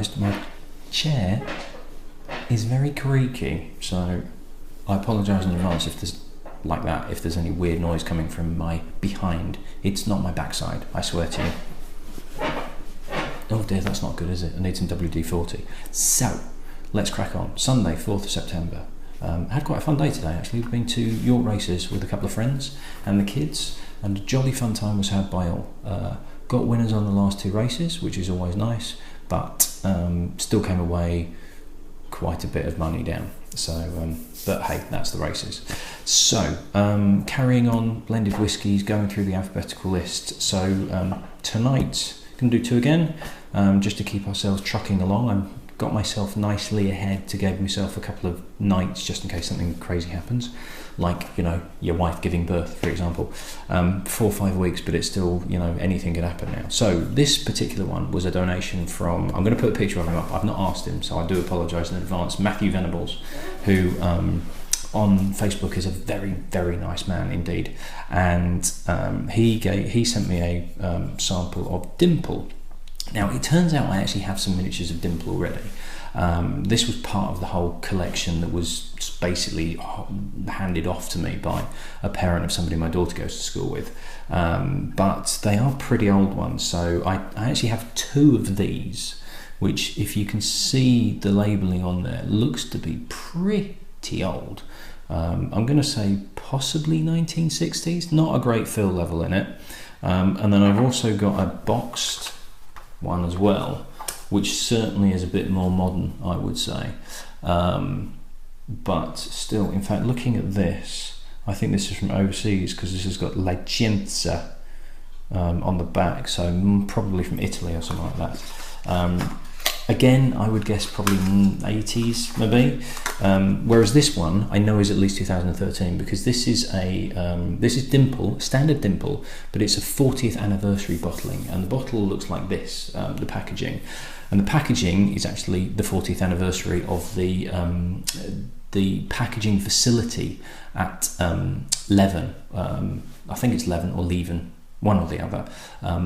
realised my chair is very creaky, so I apologise in advance if there's any weird noise coming from my behind. It's not my backside, I swear to you. Oh dear, that's not good, is it? I need some WD-40. So, let's crack on. Sunday, 4th of September. Had quite a fun day today, actually. We've been to York races with a couple of friends and the kids, and a jolly fun time was had by all. Got winners on the last 2 races, which is always nice, but still came away quite a bit of money down. So, but hey, that's the races. So, carrying on, blended whiskies, going through the alphabetical list. So, tonight, going to do 2 again, just to keep ourselves trucking along. I've got myself nicely ahead to give myself a couple of nights just in case something crazy happens, like, you know, your wife giving birth, for example. 4 or 5 weeks, but it's still, you know, anything could happen now. So this particular one was a donation from, I'm going to put a picture of him up, I've not asked him, so I do apologise in advance, Matthew Venables, who on Facebook is a very, very nice man indeed, and he sent me a sample of Dimple. Now, it turns out I actually have some miniatures of Dimple already. This was part of the whole collection that was basically handed off to me by a parent of somebody my daughter goes to school with. But they are pretty old ones, so I actually have 2 of these, which, if you can see the labelling on there, looks to be pretty old. I'm going to say possibly 1960s, not a great fill level in it. And then I've also got a boxed one as well, which certainly is a bit more modern, I would say. But still, in fact, looking at this, I think this is from overseas because this has got Licenza on the back, so probably from Italy or something like that. Again, I would guess probably 80s maybe. Whereas this one I know is at least 2013 because this is Dimple, standard Dimple, but it's a 40th anniversary bottling, and the bottle looks like this, the packaging, and the packaging is actually the 40th anniversary of the packaging facility at Leven. I think it's Leven or Leven, one or the other,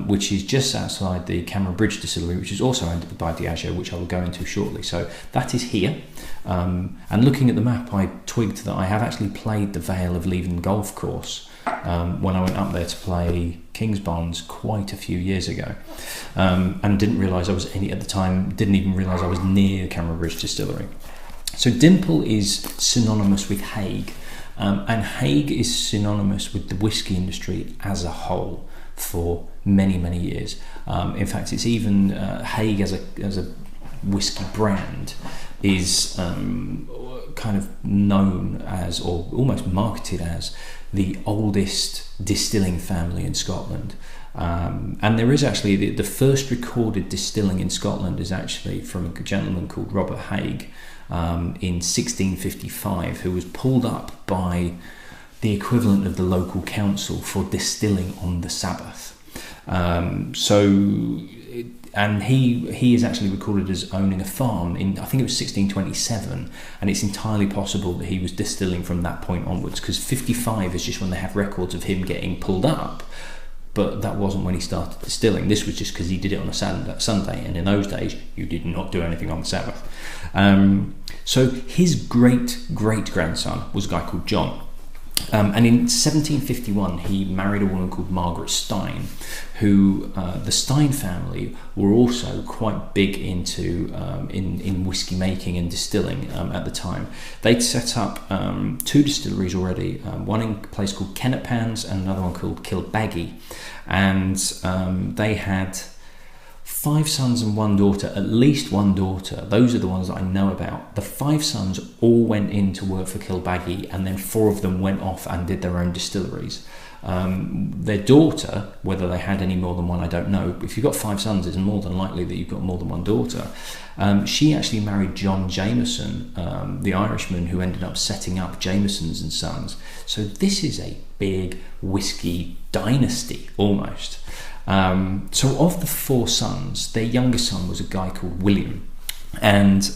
which is just outside the Cameron Bridge distillery, which is also owned by Diageo, which I will go into shortly. So that is here. And looking at the map, I twigged that I have actually played the Vale of Leven golf course when I went up there to play Kings Bonds quite a few years ago, and didn't realise I was at the time. Didn't even realise I was near the Cameron Bridge distillery. So Dimple is synonymous with Hague. And Hague is synonymous with the whisky industry as a whole for many, many years. In fact, it's even Hague as a whisky brand is kind of known as, or almost marketed as, the oldest distilling family in Scotland. And there is actually the first recorded distilling in Scotland is actually from a gentleman called Robert Hague, in 1655, who was pulled up by the equivalent of the local council for distilling on the Sabbath. And he is actually recorded as owning a farm in, I think it was 1627, and it's entirely possible that he was distilling from that point onwards, because 55 is just when they have records of him getting pulled up. But that wasn't when he started distilling. This was just because he did it on a Sunday, and in those days, you did not do anything on the Sabbath. So his great-great-grandson was a guy called John. And in 1751, he married a woman called Margaret Stein, who the Stein family were also quite big into in whiskey making and distilling at the time. They'd set up 2 distilleries already, one in a place called Kennetpans and another one called Kilbaggy, and they had 5 sons and 1 daughter, at least 1 daughter. Those are the ones that I know about. The 5 sons all went in to work for Kilbaggy, and then 4 of them went off and did their own distilleries. Their daughter, whether they had any more than 1, I don't know. If you've got 5 sons, it's more than likely that you've got more than 1 daughter. She actually married John Jameson, the Irishman who ended up setting up Jamesons and Sons. So this is a big whiskey dynasty, almost. So of the 4 sons, their youngest son was a guy called William, and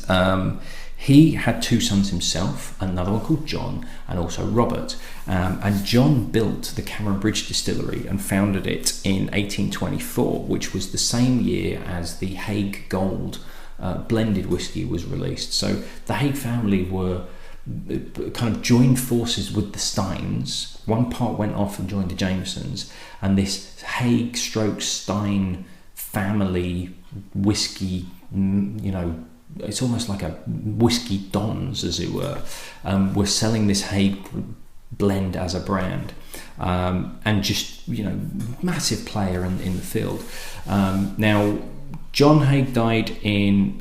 he had 2 sons himself, another one called John and also Robert, and John built the Cameron Bridge distillery and founded it in 1824, which was the same year as the Hague Gold blended whiskey was released. So the Haig family were kind of joined forces with the Steins. One part went off and joined the Jamesons, and this Haig stroke Stein family whiskey, it's almost like a whiskey dons, as it were, selling this Haig blend as a brand, and just massive player in the field. Now John Haig died in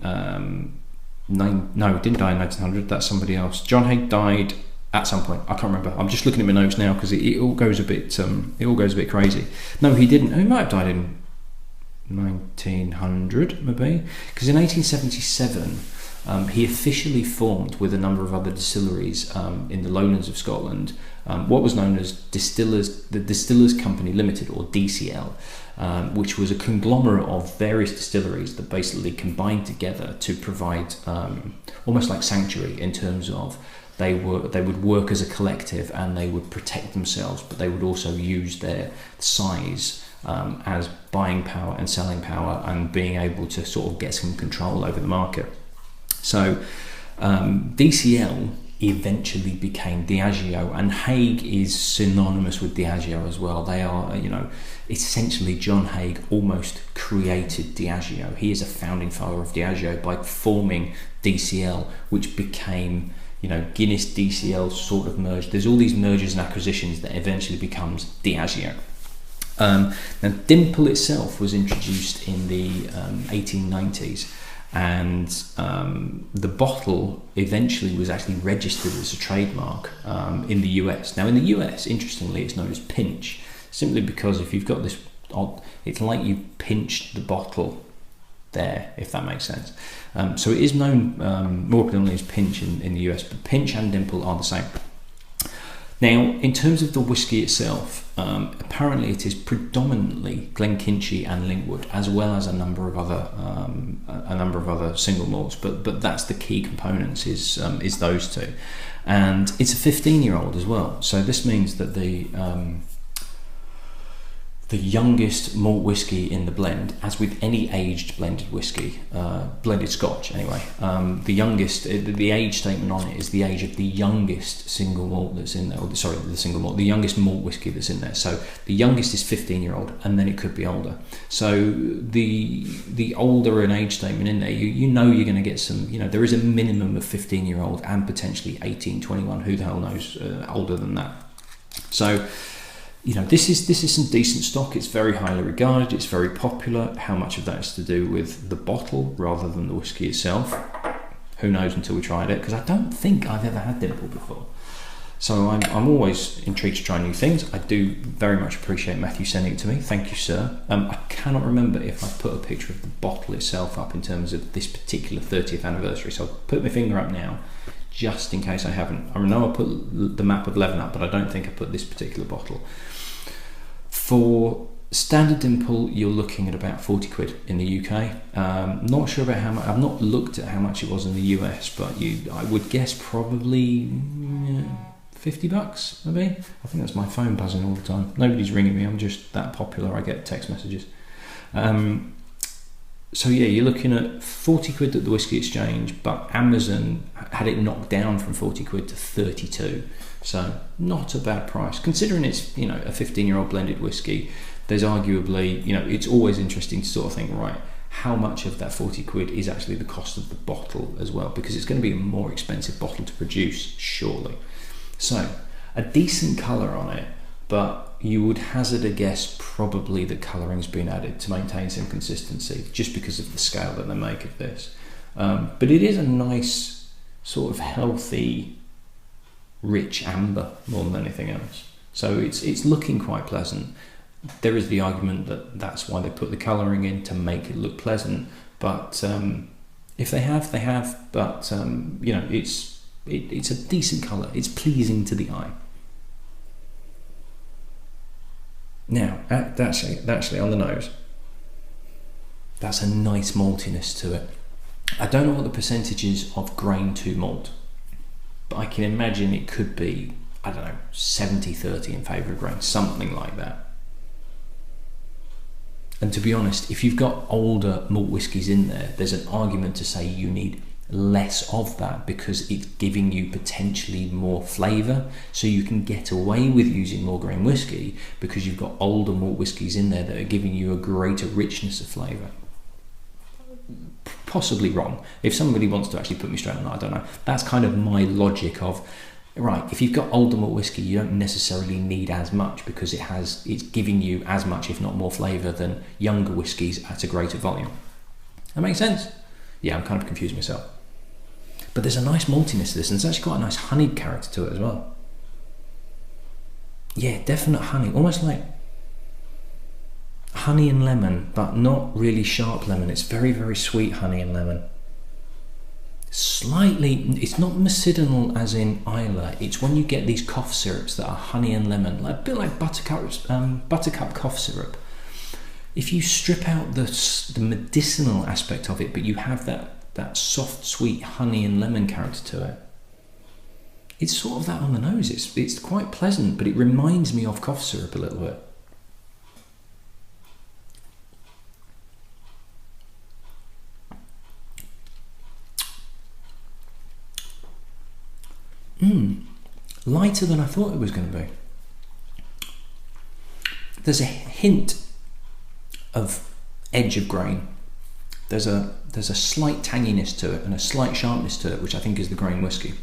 didn't die in 1900. That's somebody else. John Haig died at some point. I can't remember. I'm just looking at my notes now because it all goes a bit crazy. No, he didn't. He might have died in 1900 maybe, because in 1877 he officially formed with a number of other distilleries in the lowlands of Scotland what was known as the Distillers Company Limited, or DCL, which was a conglomerate of various distilleries that basically combined together to provide almost like sanctuary, in terms of they would work as a collective and they would protect themselves, but they would also use their size as buying power and selling power, and being able to sort of get some control over the market. So DCL eventually became Diageo, and Haig is synonymous with Diageo as well. They are, essentially John Haig almost created Diageo. He is a founding father of Diageo by forming DCL, which became, Guinness DCL sort of merged. There's all these mergers and acquisitions that eventually becomes Diageo. Now Dimple itself was introduced in the 1890s, and the bottle eventually was actually registered as a trademark in the US. Now in the US, interestingly, it's known as pinch, simply because if you've got this odd, it's like you pinched the bottle there, if that makes sense. So it is known more predominantly as pinch in the US, but pinch and Dimple are the same. Now, in terms of the whiskey itself, apparently it is predominantly Glenkinchie and Linkwood, as well as a number of other single malts. But that's the key components is those two, and it's a 15-year-old as well. So this means that the youngest malt whiskey in the blend, as with any aged blended whiskey, blended Scotch anyway, the age statement on it is the age of the youngest single malt that's in there, the youngest malt whiskey that's in there. So the youngest is 15-year-old, and then it could be older. So the older an age statement in there, you're going to get some, there is a minimum of 15-year-old and potentially 18, 21, who the hell knows, older than that. So this is some decent stock. It's very highly regarded. It's very popular. How much of that is to do with the bottle rather than the whiskey itself? Who knows until we tried it, because I don't think I've ever had Dimple before. So I'm always intrigued to try new things. I do very much appreciate Matthew sending it to me. Thank you, sir. I cannot remember if I put a picture of the bottle itself up in terms of this particular 30th anniversary. So I'll put my finger up now, just in case I haven't. I know I put the map of Leven up, but I don't think I put this particular bottle. For standard Dimple, you're looking at about 40 quid in the UK. Not sure about how much. I've not looked at how much it was in the US, but I would guess probably $50 maybe. I think that's my phone buzzing all the time. Nobody's ringing me. I'm just that popular. I get text messages. So yeah, you're looking at 40 quid at the Whisky Exchange, but Amazon had it knocked down from 40 quid to 32. So not a bad price, considering it's, a 15-year-old blended whiskey. There's arguably, it's always interesting to sort of think, right, how much of that 40 quid is actually the cost of the bottle as well, because it's going to be a more expensive bottle to produce, surely. So a decent colour on it, but you would hazard a guess probably that colouring's been added to maintain some consistency, just because of the scale that they make of this. But it is a nice, sort of healthy, rich amber more than anything else. So it's looking quite pleasant. There is the argument that that's why they put the colouring in, to make it look pleasant. But if they have, they have. But it's a decent colour. It's pleasing to the eye. Now, actually on the nose, that's a nice maltiness to it. I don't know what the percentage is of grain to malt, but I can imagine it could be, 70-30 in favour of grain, something like that. And to be honest, if you've got older malt whiskies in there, there's an argument to say you need less of that because it's giving you potentially more flavour, so you can get away with using more grain whiskey because you've got older malt whiskies in there that are giving you a greater richness of flavour. Possibly wrong. If somebody wants to actually put me straight on that, I don't know. That's kind of my logic of, right, if you've got older malt whiskey, you don't necessarily need as much because it's giving you as much, if not more flavour than younger whiskies at a greater volume. That makes sense? Yeah, I'm kind of confused myself. But there's a nice maltiness to this, and it's actually quite a nice honey character to it as well. Yeah, definite honey, almost like honey and lemon, but not really sharp lemon. It's very, very sweet honey and lemon. Slightly, it's not medicinal as in Isla. It's when you get these cough syrups that are honey and lemon, like a bit like buttercup cough syrup. If you strip out the medicinal aspect of it, but you have that soft, sweet honey and lemon character to it, it's sort of that on the nose. It's quite pleasant, but it reminds me of cough syrup a little bit. Lighter than I thought it was going to be. There's a hint of edge of grain. There's a slight tanginess to it and a slight sharpness to it, which I think is the grain whiskey.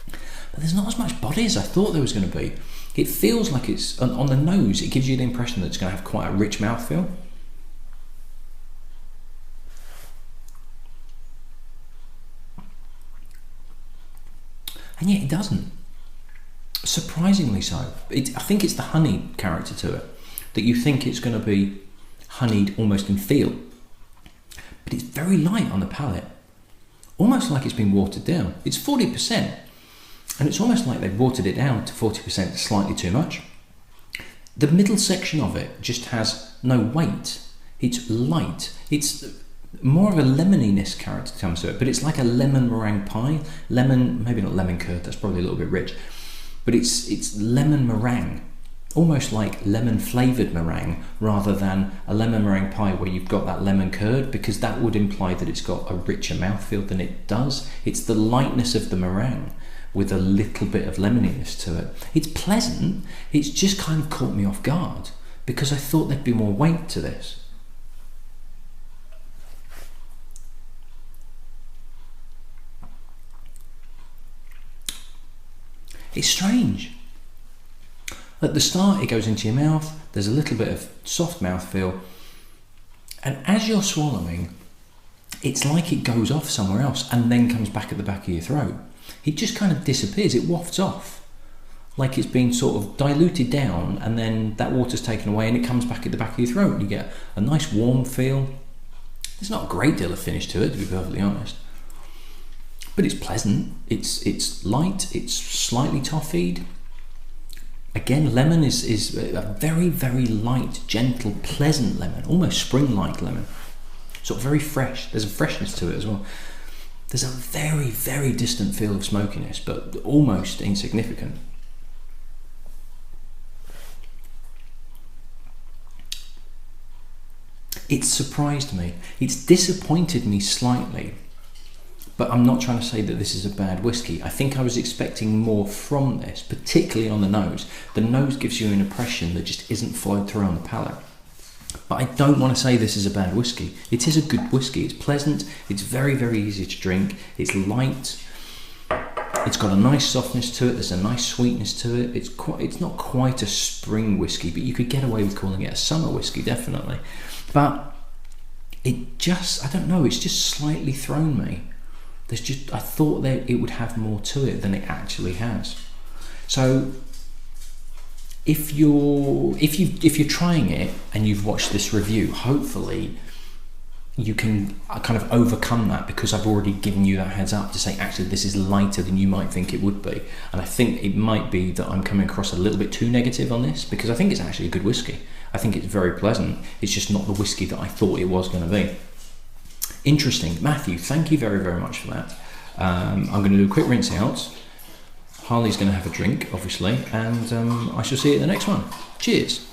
But there's not as much body as I thought there was going to be. It feels like it's, on the nose, it gives you the impression that it's going to have quite a rich mouthfeel. And yet it doesn't. Surprisingly so. I think it's the honey character to it, that you think it's going to be honeyed almost in feel. But it's very light on the palate. Almost like it's been watered down. It's 40%. And it's almost like they've watered it down to 40% slightly too much. The middle section of it just has no weight. It's light. It's more of a lemoniness character comes to it, but it's like a lemon meringue pie. Lemon, maybe not lemon curd, that's probably a little bit rich, but it's lemon meringue, almost like lemon flavoured meringue rather than a lemon meringue pie where you've got that lemon curd, because that would imply that it's got a richer mouthfeel than it does. It's the lightness of the meringue with a little bit of lemoniness to it. It's pleasant, it's just kind of caught me off guard because I thought there'd be more weight to this. It's strange. At the start, it goes into your mouth, there's a little bit of soft mouthfeel, and as you're swallowing, it's like it goes off somewhere else and then comes back at the back of your throat. It just kind of disappears, it wafts off, like it's been sort of diluted down and then that water's taken away and it comes back at the back of your throat and you get a nice warm feel. There's not a great deal of finish to it, to be perfectly honest. But it's pleasant, it's light, it's slightly toffeed. Again, lemon is a very, very light, gentle, pleasant lemon, almost spring-like lemon. Sort of very fresh, there's a freshness to it as well. There's a very, very distant feel of smokiness, but almost insignificant. It's surprised me, it's disappointed me slightly. But I'm not trying to say that this is a bad whiskey. I think I was expecting more from this, particularly on the nose. The nose gives you an impression that just isn't flowed through on the palate. But I don't want to say this is a bad whiskey. It is a good whiskey. It's pleasant. It's very, very easy to drink. It's light. It's got a nice softness to it. There's a nice sweetness to it. It's not quite a spring whiskey, but you could get away with calling it a summer whiskey, definitely. But it just, I don't know, it's just slightly thrown me. I thought that it would have more to it than it actually has. So if you're trying it and you've watched this review, hopefully you can kind of overcome that, because I've already given you that heads up to say actually this is lighter than you might think it would be. And I think it might be that I'm coming across a little bit too negative on this, because I think it's actually a good whiskey. I think it's very pleasant. It's just not the whiskey that I thought it was going to be. Interesting. Matthew, thank you very, very much for that. I'm going to do a quick rinse out. Harley's going to have a drink, obviously, and I shall see you at the next one. Cheers.